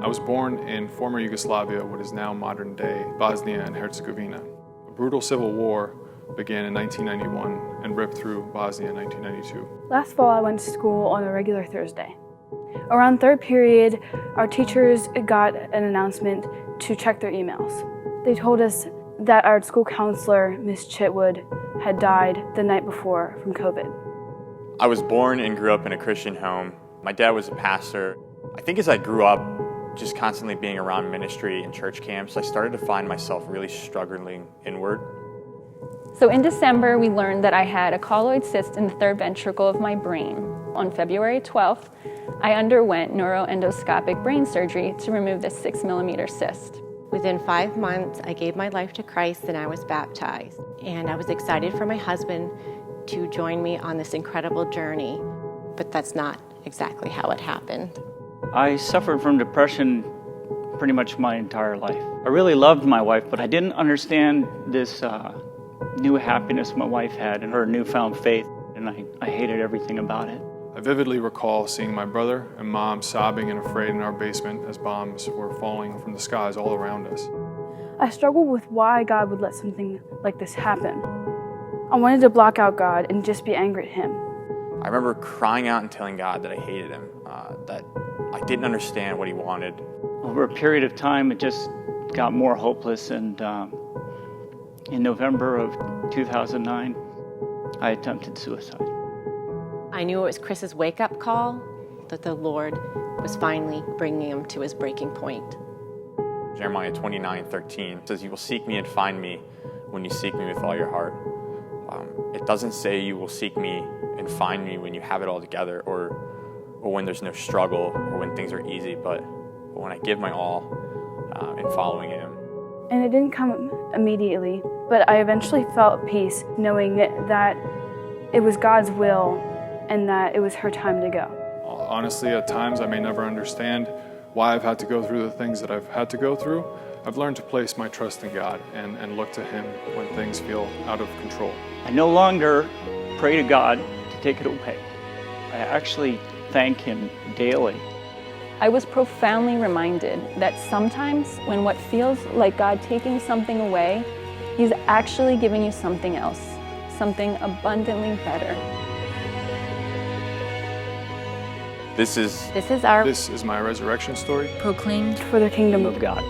I was born in former Yugoslavia, what is now modern-day Bosnia and Herzegovina. A brutal civil war began in 1991 and ripped through Bosnia in 1992. Last fall, I went to school on a regular Thursday. Around third period, our teachers got an announcement to check their emails. They told us that our school counselor, Miss Chitwood, had died the night before from COVID. I was born and grew up in a Christian home. My dad was a pastor. I think as I grew up, just constantly being around ministry and church camps, I started to find myself really struggling inward. So in December, we learned that I had a colloid cyst in the third ventricle of my brain. On February 12th, I underwent neuroendoscopic brain surgery to remove this 6-millimeter cyst. Within 5 months, I gave my life to Christ and I was baptized. And I was excited for my husband to join me on this incredible journey, but that's not exactly how it happened. I suffered from depression pretty much my entire life. I really loved my wife, but I didn't understand this new happiness my wife had and her newfound faith, and I hated everything about it. I vividly recall seeing my brother and mom sobbing and afraid in our basement as bombs were falling from the skies all around us. I struggled with why God would let something like this happen. I wanted to block out God and just be angry at Him. I remember crying out and telling God that I hated Him, that I didn't understand what He wanted. Over a period of time, it just got more hopeless, and in November of 2009, I attempted suicide. I knew it was Chris's wake-up call, that the Lord was finally bringing him to his breaking point. Jeremiah 29:13 says, "You will seek me and find me when you seek me with all your heart." It doesn't say you will seek me and find me when you have it all together, or when there's no struggle, or when things are easy, but when I give my all in following Him. And it didn't come immediately, but I eventually felt peace knowing that it was God's will and that it was her time to go. Honestly, at times I may never understand why I've had to go through the things that I've had to go through. I've learned to place my trust in God and look to Him when things feel out of control. I no longer pray to God to take it away. I actually thank Him daily. I was profoundly reminded that sometimes when what feels like God taking something away, He's actually giving you something else, something abundantly better. This is This is my resurrection story. Proclaimed For the kingdom Of God.